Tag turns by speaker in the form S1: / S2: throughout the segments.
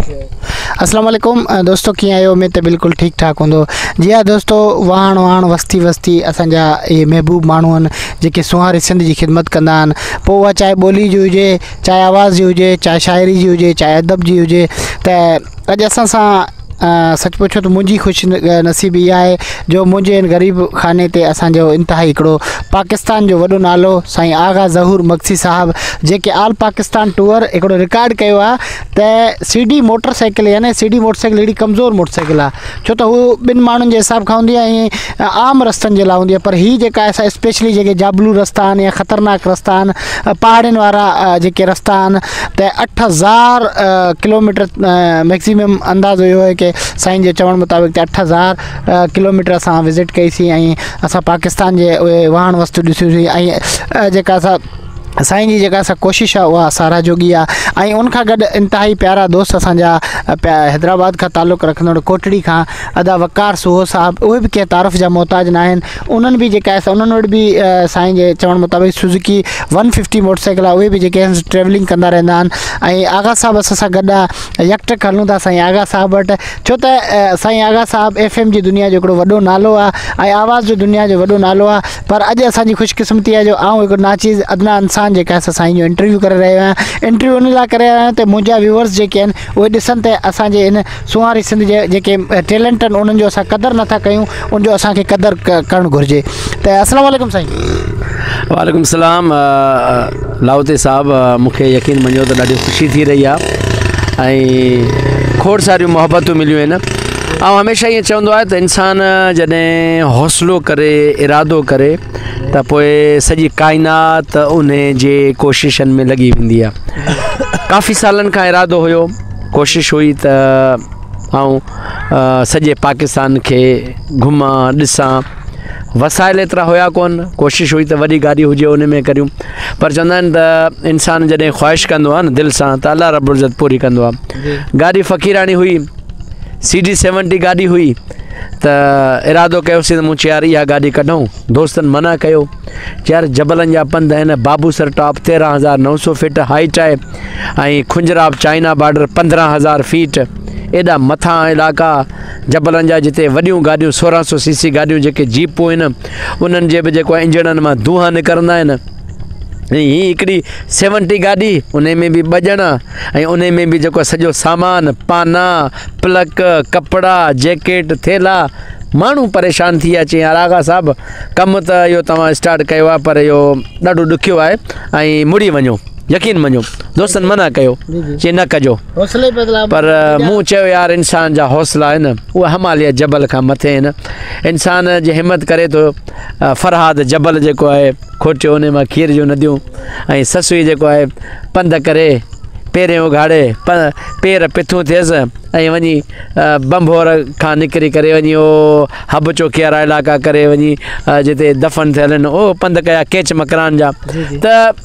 S1: अस्सलाम वालेकुम दोस्तों, कीअं आहियो? मैं तो बिल्कुल ठीक ठाक हूंदो। जी हाँ दोस्तों, वाहण वाहण वस्ती वस्ती असांजा ये महबूब माण्हू आहिनि जेके सुहारी सिंध जी ख़िदमत कंदा आहिनि। पोइ उहा चाहे ॿोली जी हुजे, चाहे आवाज़ जी हुजे, चाहे शाइरी जी हुजे, चाहे अदब जी हुजे। त अॼु असां सां सच पुछो तो मुझी खुश नसीबी इहा है जो मुझे गरीब खाने ते असांजो इंतहाई हिकिड़ो पाकिस्तान जो वॾो नालो साईं आगा ज़हूर मक्सी साहब जेके ऑल पाकिस्तान टूर हिकिड़ो रिकॉर्ड कयो आहे त सीडी मोटरसाइकिल यानी सीडी मोटरसाइकिल अहिड़ी कमज़ोर मोटरसाइकिल आहे छो त हू ॿिनि माण्हुनि जे हिसाब खां हूंदी आहे ऐं आम रस्तनि जे लाइ हूंदी आहे। पर हीअ जेका आहे स्पेशली जेके जाबलू रस्ता आहिनि या ख़तरनाक रस्ता आहिनि, पहाड़ियुनि वारा जेके रस्ता आहिनि, त 8000 किलोमीटर मैक्सिमम अंदाज़ो इहो आहे कि साईं जे चवण मुताबिक़ 8000 किलोमीटर असां विज़िट कईसीं ऐं असां पाकिस्तान जे उहे वाहण वस्तु ॾिसियूंसीं ऐं जेका असां साईं जी जेका असां कोशिशि आहे उहा सारा जोगी आहे। ऐं उनखां गॾु इंतिहाई प्यारा दोस्त असांजा हैदराबाद खां तालुक़ु रखंदड़ कोटड़ी खां अदा वकार सुहो साहब, उहे बि कंहिं तारीफ़ जा मोहताज न आहिनि। उन्हनि बि जेका आहे उन्हनि वटि बि साईं जे चवण मुताबिक़ सुज़ुकी 150 मोटरसाइकिल आहे, उहे बि जेके आहिनि ट्रेवलिंग कंदा रहंदा आहिनि। ऐं आगा साहब असां सां गॾु आहे, यकटक हलूं था साईं आगा साहब वटि, छो त साईं आगा साहब FM जी दुनिया जो हिकिड़ो वॾो नालो आहे ऐं आवाज़ जो दुनिया जो वॾो नालो आहे। पर अॼु असांजी ख़ुशकिस्मती आहे जो आउं हिकिड़ो नाचीज़ अदनान इंसान जेका असां साईं जो इंटरव्यू करे रहियो आहियां। इंटरव्यू उन लाइ करे रहिया आहियां त मुंहिंजा व्यूअर्स जेके आहिनि उहे ॾिसनि त असांजे इन सुहारी सिंध जे जेके टैलेंट आहिनि उन्हनि जो असां क़दुरु नथा कयूं, उनजो असांखे क़दुरु करणु घुरिजे। त अस्सलाम वालेकुम साईं।
S2: वालेकुम सलाम लाहौते साहब, मूंखे यकीन मञो त ॾाढी ख़ुशी थी रही आहे ऐं खोड़ सारियूं मोहबतूं मिलियूं आहिनि। ऐं हमेशह ईअं चवंदो आहे त इंसान जॾहिं हौसलो करे, इरादो करे त पोइ सॼी काइनात उन जे कोशिशनि में लॻी वेंदी आहे। काफ़ी सालनि खां इरादो हुयो, कोशिशि हुई त सॼे पाकिस्तान खे घुमां ॾिसां। वसाइल एतिरा हुया कोन, कोशिशि हुई त वॾी गाॾी हुजे उन में करियूं, पर चवंदा आहिनि त इंसान जॾहिं ख़्वाहिश कंदो आहे न दिलि सां त अल्लाह रब्बुल इज़्ज़त पूरी कंदो आहे। गाॾी फ़क़ीरानी हुई, CD 70 गाॾी हुई, त इरादो कयोसीं त मूं चयो यार इहा गाॾी कढूं। दोस्तनि मना कयो, यार जबलनि जा पंध आहिनि, बाबूसर टॉप 13900 फीट हाइट आहे ऐं खुंजराब चाइना बॉर्डर 15000 फीट, एॾा मथां इलाइक़ा जबलनि जा जिते वॾियूं गाॾियूं 1600 cc गाॾियूं जेके जीपूं आहिनि उन्हनि जे बि जेको आहे इंजणनि मां धुआं निकिरंदा आहिनि। ऐं हीअ हिकिड़ी 70 गाॾी, उन में बि 2 ॼणा ऐं उन में बि जेको सॼो सामान, पाना, प्लक, कपिड़ा, जैकेट, थेला। माण्हू परेशान थी विया, चई यार आगा साहब कमु त इहो तव्हां स्टार्ट कयो आहे पर इहो ॾाढो ॾुखियो आहे ऐं मुड़ी वञो। यकीन मञो दोस्तनि मना कयो, चई न कजो, पर मूं चयो यार इंसान जा हौसला आहिनि उहा हिमालय जबल खां मथे आहिनि। इंसान जे हिमत करे थो फरहाद जबल जेको आहे खोटियो, उन मां खीर जूं नदियूं ऐं ससुई जेको आहे पंधु करे पेरें उघाड़े पेर पिथूं थियसि ऐं वञी बंभोर खां निकिरी करे वञी ओ हब चौकी वारा इलाइक़ा करे वञी जिते दफ़न थियल आहिनि उहो पंधु कया केच मकरान जा। त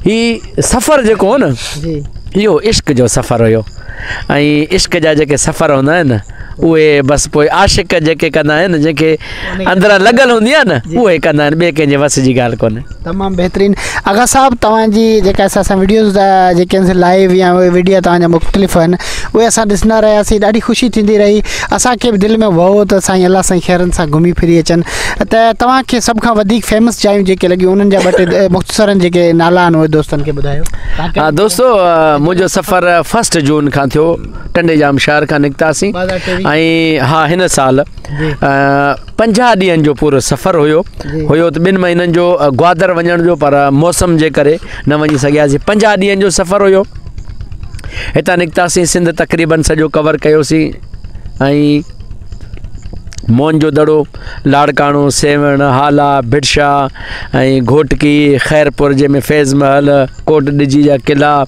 S2: ही सफ़र जेको हो न इहो इश्क जो सफ़र हुयो ऐं इश्क जा जेके सफ़र हूंदा आहिनि उहे बसि पोइ आशिक़ जेके कंदा आहिनि, जेके अंदरां लॻल हूंदी आहे न उहे कंदा आहिनि, ॿिए कंहिंजे वस जी ॻाल्हि कोन्हे।
S1: तमामु बहितरीनु आगा साहब, तव्हांजी जेका असां वीडियोज़ जेके आहिनि लाइव या उहे वीडियो तव्हांजा मुख़्तलिफ़ आहिनि उहे असां ॾिसंदा रहियासीं, ॾाढी ख़ुशी थींदी रही। असांखे बि दिलि में वहो त साईं अलाह साईं ख़ैरनि सां घुमी फिरी अचनि। त तव्हांखे सभ खां वधीक फेमस जायूं जेके लॻियूं उन्हनि जा 2 मुख़्तसरनि जेके नाला आहिनि उहे दोस्तनि खे ॿुधायो।
S2: हा दोस्तो, मुंहिंजो सफ़र 1 जून खां थियो, टंडेजाम शहर खां निकितासीं ऐं हा हिन साल 50 ॾींहंनि जो पूरो सफ़र हुयो त 2 महीननि जो ग्वादर वञण जो, पर मौसम जे करे न वञी सघियासीं। 50 ॾींहंनि जो सफ़र हुयो, हितां निकितासीं, सिंध तक़रीबन सॼो कवर कयोसीं ऐं मोहन जो दड़ो, लाड़काणो, सेवण, हाला, भिड़शा ऐं घोटकी, ख़ैरपुर जंहिंमें फैज़ महल, कोट ॾिजी जा किला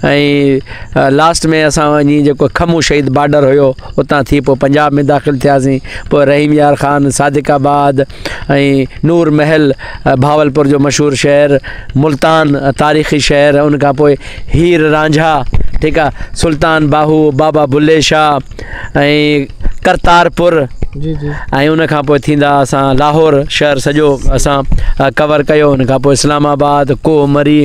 S2: ऐं लास्ट में असां वञी जेको खमू शहीद बॉर्डर हुयो उतां थी पोइ पंजाब में दाख़िल थियासीं। पोइ रहीम यार ख़ान, सादिकाबाद ऐं नूर महल भावलपुर जो मशहूरु शहर, मुल्तान तारीख़ी शहर, उनखां पोइ हीर रांझा, ठीकु आहे, सुल्तान बाहू, बाबा बुल्ले शाह ऐं करतारपुर
S1: जी जी
S2: ऐं उन खां पोइ थींदा असां लाहौर शहर सॼो असां कवर कयो। उन खां पोइ इस्लामाबाद, कोमरी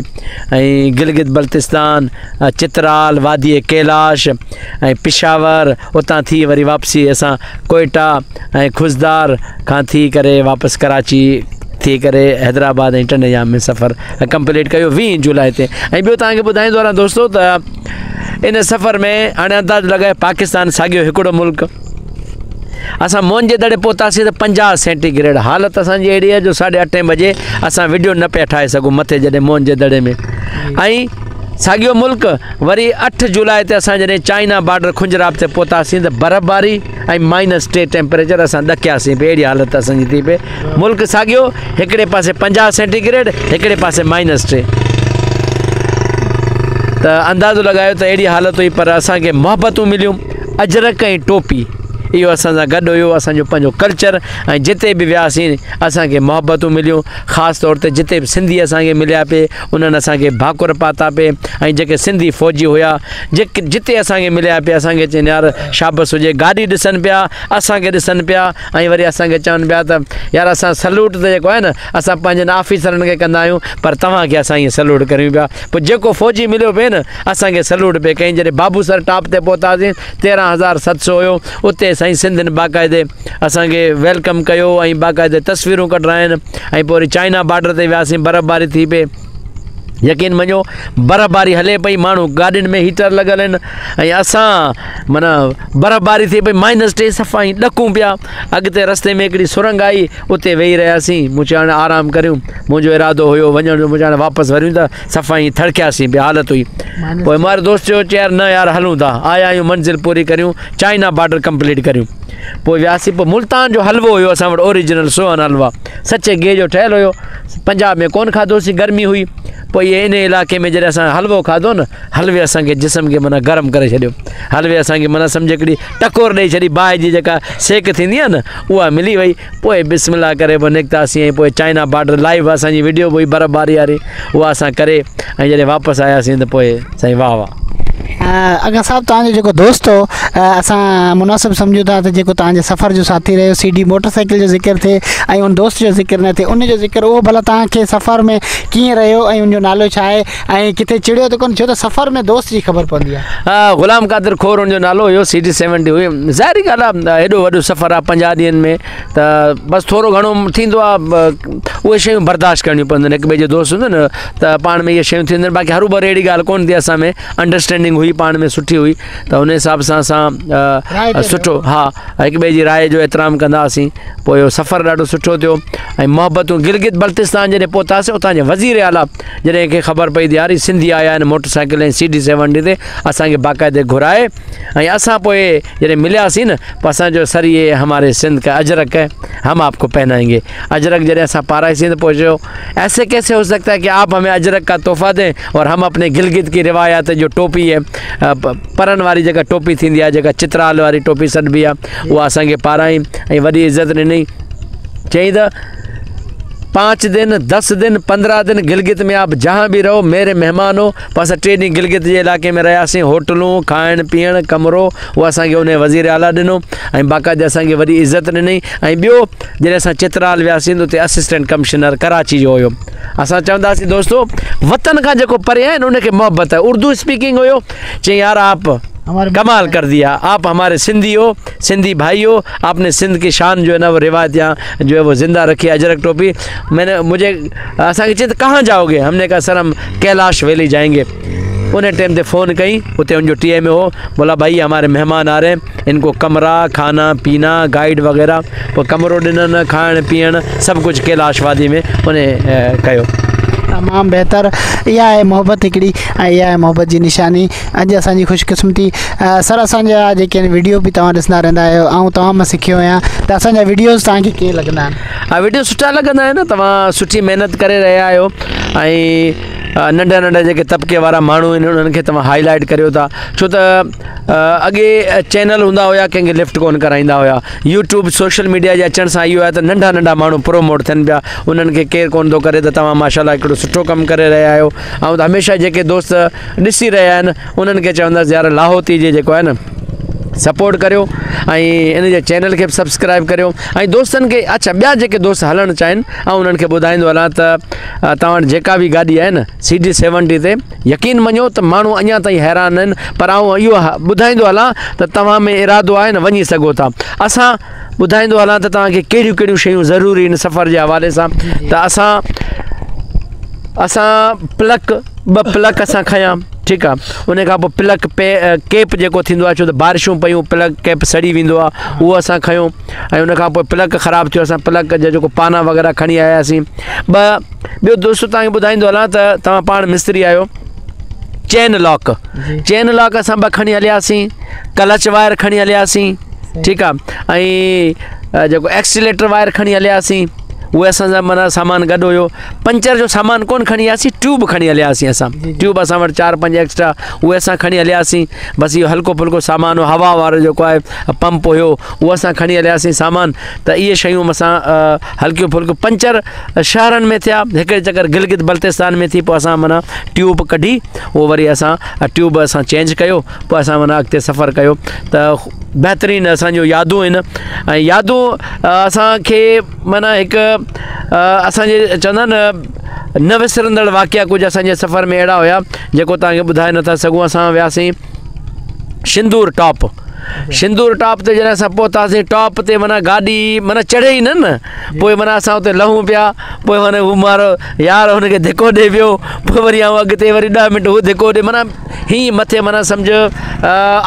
S2: ऐं गिलगित बल्तिस्तान, चित्राल, वादी कैलाश ऐं पिशावर, उतां थी वरी वापसी असां कोयटा ऐं खुशदार खां थी करे वापसि कराची थी करे हैदराबाद ऐं टंडजाम में सफ़र कंप्लीट कयो 20 जुलाई ते। ऐं ॿियो तव्हांखे ॿुधाईंदो रहां दोस्तो त इन सफ़र में हाणे अंदाज़ लॻाए पाकिस्तान साॻियो हिकिड़ो मुल्क, असां मोहन जे दड़े पहुतासीं त 50 सेंटीग्रेड हालत असांजी अहिड़ी आहे जो 8:30 बजे असां वीडियो न पिया ठाहे सघूं मथे जॾहिं मोहन जे दड़े में। ऐं साॻियो मुल्क वरी 8 जुलाई ते असां जॾहिं चाइना बॉर्डर खुंजराब ते पहुतासीं त बर्फ़बारी ऐं -3 टेम्परेचर असां ॾकियासीं पिए, अहिड़ी हालत असांजी थी पए। मुल्क साॻियो, हिकिड़े पासे 50 सेंटीग्रेड, हिकिड़े पासे -3, त अंदाज़ो लॻायो त अहिड़ी हालत हुई। पर असांखे मोहबतूं मिलियूं, अजरक ऐं टोपी, इहो असां सां गॾु हुयो, असांजो पंहिंजो कल्चर। ऐं जिते बि वियासीं असांखे मोहबतूं मिलियूं, ख़ासि तौर ते जिते बि सिंधी असांखे मिलिया पिए उन्हनि असांखे भाकुर पाता पिए। ऐं जेके सिंधी फ़ौजी हुया जिते असांखे मिलिया पिया असांखे चवनि यार शाबस हुजे, गाॾी ॾिसनि पिया, असांखे ॾिसनि पिया ऐं वरी असांखे चवनि पिया त यार असां सल्यूट त जेको आहे न असां पंहिंजनि ऑफिसरनि खे कंदा आहियूं, पर तव्हांखे असां ईअं सल्यूट करियूं पिया। पोइ जेको फ़ौजी मिलियो पिए न असांखे सल्यूट पिए कईं। जॾहिं बाबूसर टॉप ते पहुतासीं 13,700 हुयो, उते साईं सिंधियुनि बाक़ाइदे असांखे वेलकम कयो ऐं बाक़ाइदे तस्वीरूं कढाइनि। ऐं पोइ वरी चाइना बॉर्डर ते वियासीं, बर्फ़बारी थी पए, यकीन मञो बर्फ़बारी हले पई, माण्हू गाॾियुनि में हीटर लॻल आहिनि ऐं असां माना बर्फ़बारी थी पई -3 सफ़ा ई ॾकूं पिया। अॻिते रस्ते में हिकिड़ी सुरंग आई, उते वेही रहियासीं। मूं चयो हाणे आराम करियूं, मुंहिंजो इरादो हुयो वञण जो, मूं चयो हाणे वापसि वरियूं त सफ़ा ई थड़कियासीं पिया, हालत हुई। पोइ मारो दोस्त चयो यार न यार हलूं था, आया आहियूं मंज़िल पूरी करियूं, चाइना बॉर्डर कंप्लीट करियूं। पोइ वियासीं। पोइ मुल्तान जो हलवो हुयो असां वटि, ओरिजिनल सोहन हलवा, सचे गिह जो ठहियलु हुयो, पंजाब में कोन खाधोसीं, गर्मी हुई। पोइ इहे इन इलाइक़े में जॾहिं असां हलवो खाधो न, हलवे असांखे जिस्म खे माना गरम करे छॾियो, हलवे असांखे माना सम्झ हिकिड़ी टकोर ॾेई छॾी, बाहि जी जेका सेक थींदी आहे न उहा मिली वई। पोइ बिस्मिल्लाह करे पोइ निकितासीं ऐं पोइ चाइना बॉर्डर लाइव असांजी वीडियो हुई बर्फ़बारी वारी, उहा असां करे ऐं जॾहिं वापसि आयासीं त पोइ साईं वाह वाह।
S1: अगर साहब तव्हांजो जेको दोस्त हो, असां मुनासिबु सम्झूं था त जेको तव्हांजे सफ़र जो साथी रहियो, CD मोटरसाइकिल जो ज़िक्र थिए ऐं उन दोस्त जो ज़िक्र न थिए, उन जो ज़िक्र उहो भला तव्हांखे सफ़र में कीअं रहियो ऐं उनजो नालो छा आहे ऐं किथे चिड़ियो त कोन, छो त सफ़र में दोस्त जी ख़बर पवंदी आहे।
S2: ग़ुलाम क़ादिर खोर उनजो नालो हुयो, CD 70 हुई। ज़ाहिरी ॻाल्हि आहे, हेॾो वॾो सफ़र आहे 50 ॾींहंनि में, त बसि थोरो घणो थींदो आहे, उहे शयूं बर्दाश्त करणियूं पवंदियूं आहिनि। हिक ॿिए जो दोस्त हूंदो न त पाण में इहे शयूं थींदियूं आहिनि। बाक़ी हरूभर अहिड़ी ॻाल्हि कोन थी, असां में अंडरस्टैंडिंग हुई, पाण में सुठी हुई, त उन हिसाब सां असां सुठो हा हिक ॿिए जी राय जो एतिराम कंदा हुआसीं। पोइ इहो सफ़र ॾाढो सुठो थियो ऐं मोहबतूं। गिलगित बल्तिस्तान जॾहिं पहुतासीं, उतां जे वज़ीर आला जॾहिं खे ख़बर पई त यार ही सिंधी आया आहिनि मोटरसाइकिल ऐं CD 70 ते, असांखे बाक़ाइदे घुराए ऐं असां पोइ जॾहिं मिलियासीं न, पोइ असांजो सर ये हमारे सिंध का अजरक है, हम आपको पहनाएंगे। अजरक जॾहिं असां पाराईसीं त पोइ चयो ऐसे कैसे हो सकता है कि आप हमें अजरक का तोहफ़ा दें और हम अपने गिलगित की रिवायत जो टोपी है, परन वारी जेका टोपी थींदी आहे, जेका चित्राल वारी टोपी सॾिबी आहे, उहा असांखे पाराई ऐं वॾी इज़त ॾिनई। चई त 5 दिन 10 दिन 15 दिन गिलगित में आप जहाँ भी रहो मेरे मेहमान हो। पोइ असां 3 ॾींहं गिलगित जे इलाइक़े में रहियासीं, होटलूं, खाइण पीअण, कमरो, उहो असांखे उन वज़ीर आला ॾिनो ऐं बाक़ाइदे असांखे वॾी इज़त ॾिनई। ऐं ॿियो जॾहिं असां चित्राल वियासीं त उते असिस्टेंट कमिश्नर कराची जो हुयो। असां चवंदासीं दोस्तो वतन खां जेको परे आहे न उनखे मोहबत आहे। उर्दू स्पीकिंग हुयो। चई यार आप कमाल कर दिया, आप हमारे सिंधी हो, सिंधी भाई हो, आपने सिंध की शान जो है ना वो रिवायत यहाँ जो है वो ज़िंदा रखी, अजरक टोपी। मुझे असांखे चई कहाँ जाओगे, हमने कहा सर हम कैलाश वैली जाएंगे। उन टाइम पे फ़ोन कई, उते उनजो टीए में हो, बोला भाई हमारे मेहमान आ रहे हैं, इनको कमरा, खाना पीना, गाइड वगैरह, पोइ कमरो ॾिननि, खाइण पीअण सभु कुझु कैलाश वादी में उन कयो।
S1: तमामु बहितर, इहा आहे मोहबत हिकिड़ी ऐं इहा आहे मोहबत जी निशानी। अॼु असांजी ख़ुशकिस्मती सर असांजा जेके आहिनि वीडियो बि तव्हां ॾिसंदा रहंदा आहियो, ऐं तव्हां मां सिखियो आहियां त असांजा वीडियोज़ तव्हांखे कीअं लॻंदा आहिनि?
S2: वीडियो सुठा लॻंदा आहिनि, तव्हां सुठी महिनत करे रहिया आहियो ऐं नंढा नंढा जेके तबिके वारा माण्हू आहिनि उन्हनि खे तव्हां हाईलाइट करियो था। छो त अॻे चैनल हूंदा हुया, कंहिंखे लिफ्ट कोन कराईंदा हुया। यूट्यूब सोशल मीडिया जे अचण सां इहो आहे त नंढा नंढा माण्हू प्रोमोट थियनि पिया, उन्हनि खे केरु कोन थो करे। त तव्हां माशाल्लाह हिकिड़ो सुठो कमु करे रहिया आहियो। ऐं हमेशह जेके दोस्त ॾिसी रहिया आहिनि उन्हनि खे चवंदासीं यार लाहौती जे जेको आहे न सपोर्ट करियो ऐं इन जे चैनल खे बि सब्सक्राइब करियो ऐं दोस्तनि खे अच्छा ॿिया जेके दोस्त हलणु चाहिनि ऐं उन्हनि खे ॿुधाईंदो हलां त तव्हां वटि जेका बि गाॾी आहे न CD70 ते यकीन मञो त माण्हू अञा ताईं हैरान आहिनि पर आउं इहो ॿुधाईंदो हलां त तव्हां में इरादो आहे न वञी सघो था असां ॿुधाईंदो हलां त तव्हांखे कहिड़ियूं कहिड़ियूं शयूं ज़रूरी आहिनि सफ़र जे हवाले सां त असां ॿ प्लग असां खयां ठीकु आहे उन खां पोइ प्लग केप जेको थींदो आहे छो त बारिशूं पयूं प्लग केप सड़ी वेंदो आहे उहो असां खयूं ऐं उन खां पोइ प्लग ख़राबु थियो असां प्लग जा जेको पाना वग़ैरह खणी आयासीं ॿियो दोस्त तव्हांखे ॿुधाईंदो हलां त तव्हां पाण मिस्त्री आहियो चेन लॉक असां 2 खणी हलियासीं क्लच वायर खणी हलियासीं ठीकु आहे ऐं जेको एक्सीलेटर वायर खणी हलियासीं उहे असांजा माना सामान गॾु हुयो पंचर जो सामान कोन खणी वियासीं ट्यूब खणी हलियासीं असां ट्यूब असां वटि 4-5 एक्स्ट्रा उहे असां खणी हलियासीं बसि इहो हल्को फुल्को सामान हो हवा वारो जेको आहे पंप हुयो उहो असां खणी हलियासीं सामान त इहे शयूं असां हल्कियूं फुल्कियूं पंचर शहरनि में थिया हिकिड़े चकर गिलगित बल्तिस्तान में थी पोइ असां माना ट्यूब कढी उहो वरी असां ट्यूब असां चेंज कयो पोइ असां माना अॻिते सफ़र कयो त बहितरीनु असांजो यादूं आहिनि ऐं यादूं असांखे माना हिकु असांजे चवंदा न विसरंदड़ वाक़िया कुझु असांजे सफ़र में अहिड़ा हुया जेको तव्हांखे ॿुधाए नथा सघूं असां वियासीं सिंदूर टॉप ते जॾहिं असां पहुतासीं टॉप ते माना गाॾी माना चढ़े ई न पोइ माना असां उते लहूं पिया पोइ माना हू मारो यार हुनखे धिको ॾे पियो पोइ वरी आउं अॻिते वरी 10 मिंट हू धिको ॾे माना हीअं मथे माना सम्झ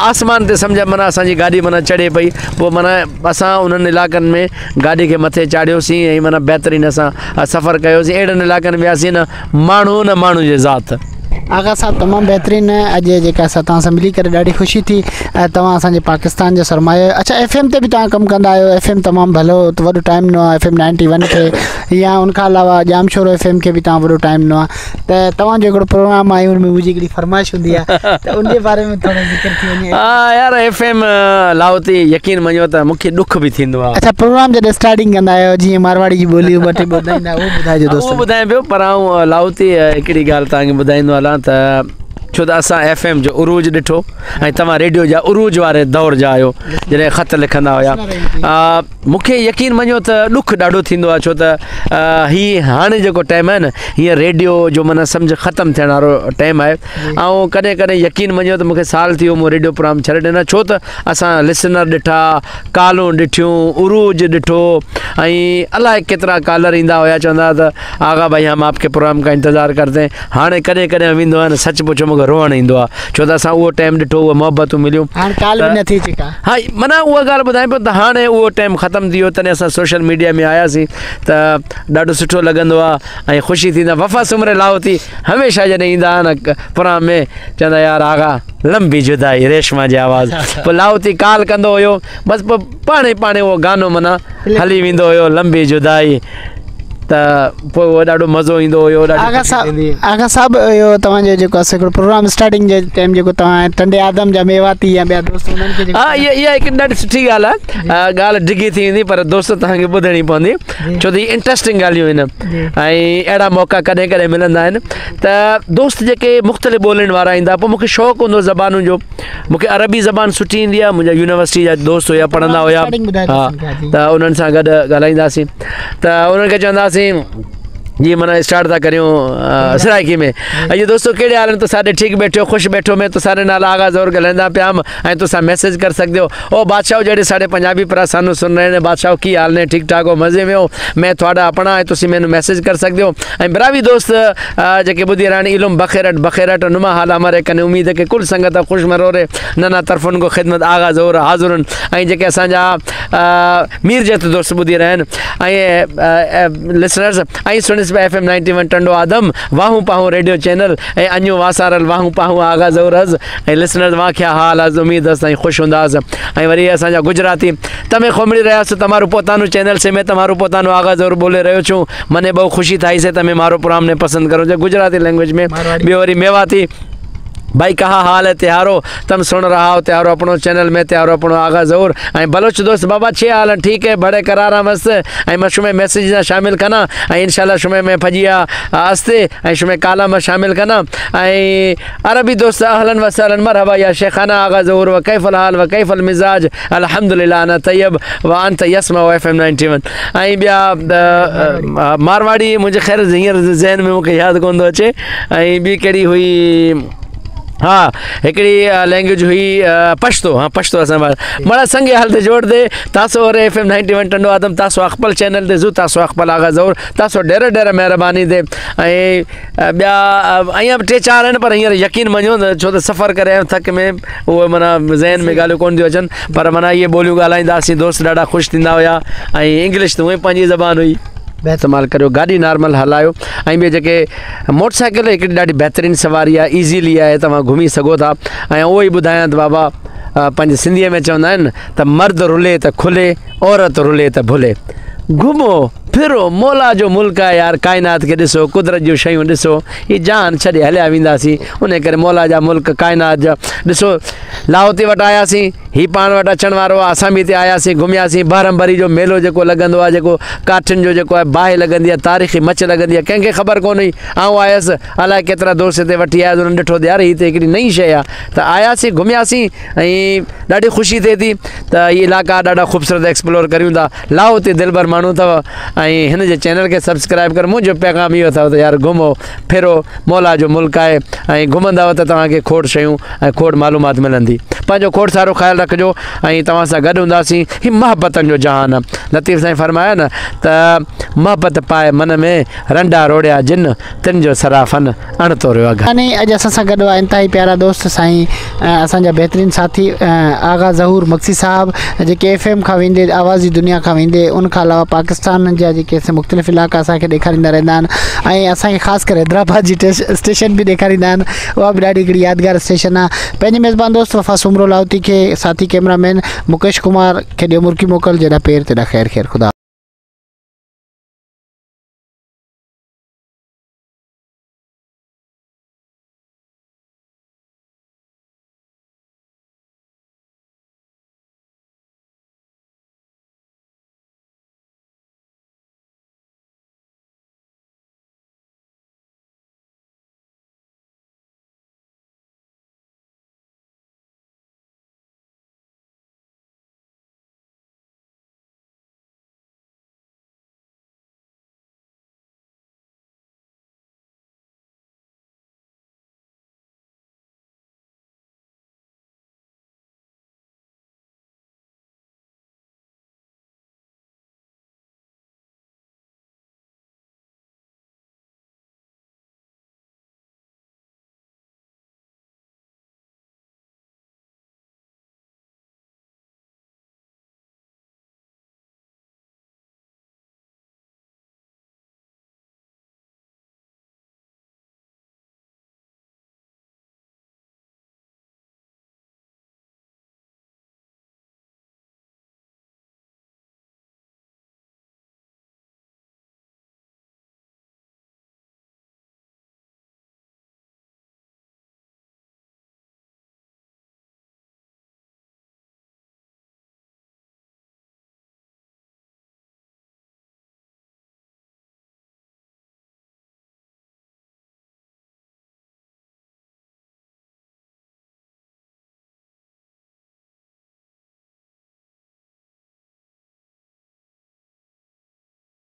S2: आसमान ते सम्झ माना असांजी गाॾी माना चढ़े पई पोइ माना असां उन्हनि इलाइक़नि में गाॾी खे मथे चाढ़ियोसीं ऐं माना बहितरीनु असां सफ़र कयोसीं अहिड़नि इलाइक़नि में वियासीं न माण्हू जे ज़ात
S1: आगा साहब तमामु बहितरीनु अॼु जेका असां तव्हां सां मिली करे ॾाढी ख़ुशी थी तव्हां असांजे पाकिस्तान जो सरमायो अच्छा FM ते बि तव्हां कमु कंदा आहियो FM तमामु भलो वॾो टाइम ॾिनो आहे FM 91 खे या उनखां अलावा जामशोर FM खे बि तव्हां वॾो टाइम ॾिनो आहे त तव्हांजो हिकिड़ो प्रोग्राम आहे हुन में मुंहिंजी हिकिड़ी फरमाइश हूंदी आहे त उनजे बारे में थोरो ज़िक्र थी वञे
S2: हा यार FM लाहौती यकीन मञो त मूंखे ॾुख बि थींदो आहे अच्छा
S1: प्रोग्राम जॾहिं स्टार्टिंग कंदा आहियो जीअं मारवाड़ी जी ॿोली ॿ टे ॿुधाईंदा उहो ॿुधाइजो दोस्त
S2: उहो ॿुधायां पियो पर आउं लाहौती हिकिड़ी ॻाल्हि तव्हांखे ॿुधाईंदो हलां त छो त असां FM जो उरूज ॾिठो ऐं तव्हां रेडियो जा उरूज वारे दौर जा आहियो जॾहिं ख़त लिखंदा हुया मूंखे यकीन मञो त ॾुख ॾाढो थींदो आहे छो त हीअ हाणे जेको टाइम आहे न हीअं रेडियो जो माना सम्झ ख़तमु थियण वारो टाइम आहे ऐं कॾहिं कॾहिं यकीन मञो त मूंखे साल थी वियो मूं रेडियो प्रोग्राम छॾे ॾिना छो त असां लिसनर ॾिठा कॉलूं ॾिठियूं उरूज ॾिठो ऐं अलाए केतिरा कॉलर ईंदा हुया चवंदा त आगा भाई हम आपके प्रोग्राम का इंतज़ारु करते हैं हाणे कॾहिं कॾहिं वेंदो आहे न सच पुछो मूंखे रोअणु ईंदो आहे छो त असां उहो टाइम ॾिठो उहा मोहबतूं मिलियूं हा माना उहा ॻाल्हि ॿुधायां पियो त हाणे उहो टाइम ख़तमु थी वियो तॾहिं असां सोशल मीडिया में आयासीं त ॾाढो सुठो लॻंदो आहे ऐं ख़ुशी थींदा वफ़ा सुमरे लाहौती हमेशह जॾहिं ईंदा न प्रोग्राम में चवंदा यार आगा लंबी जुदाई रेशमा जी आवाज़ पोइ लाहौती कॉल कंदो हुयो बसि पोइ पाणे उहो गानो माना हली वेंदो हुयो लंबी जुदाई त पोइ उहो ॾाढो मज़ो ईंदो हुयो
S1: आगा साहब इहो तव्हांजो जेको आहे हिकिड़ो प्रोग्राम स्टार्टिंग जे टाइम जेको तव्हां टंडे आदम जा मेवाती या ॿिया दोस्त उन्हनि खे
S2: हा इहा हिकु ॾाढी सुठी ॻाल्हि आहे ॻाल्हि डिघी थी वेंदी पर दोस्त तव्हांखे ॿुधणी पवंदी छो त हीअ इंट्रस्टिंग ॻाल्हियूं आहिनि ऐं अहिड़ा मौक़ा कॾहिं कॾहिं मिलंदा आहिनि त दोस्त जेके मुख़्तलिफ़ ॿोलियुनि वारा ईंदा पोइ मूंखे शौक़ु हूंदो ज़बानुनि जो मूंखे अरबी ज़बान सुठी ईंदी आहे मुंहिंजा यूनिवर्सिटी जा दोस्त हुया पढ़ंदा हुया हा त उन्हनि सां गॾु ॻाल्हाईंदासीं त उन्हनि खे चवंदासीं जी माना स्टार्ट था करियूं सराइकी में ये दोस्तों कहिड़े हाल आहिनि तुसां ठीक बैठो खुश बैठो में तुसारे नाल आगा ज़ोर ॻाल्हाईंदा पिया ऐं तुसां मैसेज कर सकते हो ओ बादशाह ਜਿਹੜੇ ਸਾਡੇ ਪੰਜਾਬੀ ਭਰਾ ਸਾਨੂੰ ਸੁਣ ਰਹੇ ਨੇ ਬਾਦਸ਼ਾਹ ਕੀ ਹਾਲ ਨੇ ठीक ठाक हो मज़े में हो मैं ਤੁਹਾਡਾ ਆਪਣਾ ਹੈ ਤੁਸੀਂ ਮੈਨੂੰ मैसेज कर सकते हो ऐं बराबरी दोस्त जेके ॿुधी रहनि इल्म बख़ैरत नुमा हाल हमारे कने उम्मीद है कि कुल संगत खुश मरोरे नना तरफ़ुनि को ख़िदमत आगा ज़ोर हाज़ुरनि ऐं जेके असांजा मीरजत दोस्त ॿुधी रहनि ऐं लिसनर्स ऐं सुनिस FM 91 टंडो आदम वाहूं पाहूं रेडियो चैनल ऐं अञो वासारल वाहूं पाहूं आगा ज़ोरज़ ऐं लिसनर्स वाख्या हाल अज़ उम्मीद अस ख़ुशि हूंदासीं ऐं वरी असांजा गुजराती તમે ખોમડી રહ્યા છો તમારું પોતાનું ચેનલ છે મેં તમારું પોતાનું આગાઝ ઝોર બોલી રહ્યો છું મને બહુ ખુશી થાય છે તમે મારો પ્રોગ્રામને પસંદ કરો છો ગુજરાતી લેંગ્વેજ में ॿियो वरी मेवाती भाई कहा हाल है त्यारो, तुम सुन रहा हो त्यारो अपनो चैनल में त्यारो अपनो आगा ज़रूर। बलोच दोस्त बाबा छे हाल ठीक है बड़े करारा मस्त मैं शुमे मैसेज शामिल करना इंशाल्लाह शुमे में फजिया आस्ते शुमे काला में शामिल करना अरबी दोस्त अहलन वसहलन मरहबा या शेखाना आगा ज़रूर व कैफल हाल व कैफल मिजाज अल्हम्दुलिल्लाह अना तैयब व अंत यस्मा FM 91 बिया मारवाड़ी मुझे खैर ज़हन में मुझे याद कोन थो अचे बी कड़ी हुई हाँ हिकिड़ी लैंग्वेज हुई पश्तो हाँ पश्तो असां बड़ा संगे हाल ते जोड़ दे तासो और FM 91 टंडो आदम तासो अकबल चैनल ते जू तासो अकबल आगा ज़रूर तासो ढेर ढेर महिरबानी दे ॿिया अञा 3-4 आहिनि पर हींअर यकीन मञो छो त सफ़र करे आहियूं थक में उहे माना ज़हन में ॻाल्हियूं कोन थियूं अचनि पर माना इहे ॿोलियूं ॻाल्हाईंदासीं दोस्त ॾाढा ख़ुशि थींदा हुया इंग्लिश त उहे पंहिंजी ज़बान हुई इस्तेमालु करियो गाॾी नॉर्मल हलायो ॿिए जेके मोटरसाइकिल हिकिड़ी ॾाढी बहितरीनु सवारी आहे ईज़ीली आहे तव्हां घुमी सघो था उहो ई ॿुधायां त बाबा पंहिंजे सिंधीअ में चवंदा आहिनि त मर्द रुले त खुले औरत रुले त भुले घुमो फिरो मौला जो मुल्क आहे यार काइनात खे ॾिसो कुदरत जूं शयूं ॾिसो हीअ जान छॾे हलिया वेंदासीं उन करे मौला जा मुल्क काइनात जा ॾिसो लाहौती वटि आयासीं हीअ पाण वटि अचण वारो आहे असां बि हिते आयासीं घुमियासीं बरहमबरी जो मेलो जेको लॻंदो आहे जेको काठियुनि जो जेको आहे बाहि लॻंदी आहे तारीख़ी मच लॻंदी आहे कंहिंखे ख़बर कोन हुई आउं आयुसि अलाए केतिरा दोस्त हिते वठी आया उन्हनि ॾिठो त यार हीअ त हिकिड़ी नई शइ आहे त आयासीं घुमियासीं ॾाढी ख़ुशी थिए थी त हीअ इलाइक़ा ॾाढा ख़ूबसूरत एक्सप्लोर करियूं था लाहौती दिलबर माण्हू अथव हिन जे चैनल खे सब्सक्राइब कर मुंहिंजो पैगाम इहो अथव त यार घुमो फिरो मौला जो मुल्क आहे घुमंदव त तव्हांखे खोड़ शयूं खोड़ मालूमात मिलंदी पंहिंजो खोड़ सारो ख़्यालु रखिजो तव्हां सां गॾु हूंदासीं हीअ मोहबतनि जो जहान आहे लतीफ़ साईं फरमाया न त मोहबत पाए मन में रंडा रोड़िया जिन तिन जो सराफ़न अणतो रहियो
S1: यानी अॼु असां सां गॾु आहे इंतिहाई प्यारा दोस्त साईं असांजा बहितरीनु साथी आगा ज़हूर मक्सी साहिबु जेके FM खां वेंदे आवाज़ी दुनिया खां वेंदे उन खां अलावा पाकिस्तान जा जेके मुख़्तलिफ़ इलाइक़ा असांखे ॾेखारींदा रहंदा आहिनि असांखे ख़ासि करे हैदराबाद जी स्टेशन बि ॾेखारींदा आहिनि उहा बि ॾाढी हिकिड़ी यादगार स्टेशन आहे पंहिंजे मेज़बान दोस्त वफ़ा सुमरो लाहौती खे साथी कैमरामैन मुकेश कुमार खे ॾियो मुर्की मोकल जॾहिं पेर तेॾा ख़ैर ख़ैर ख़ुदा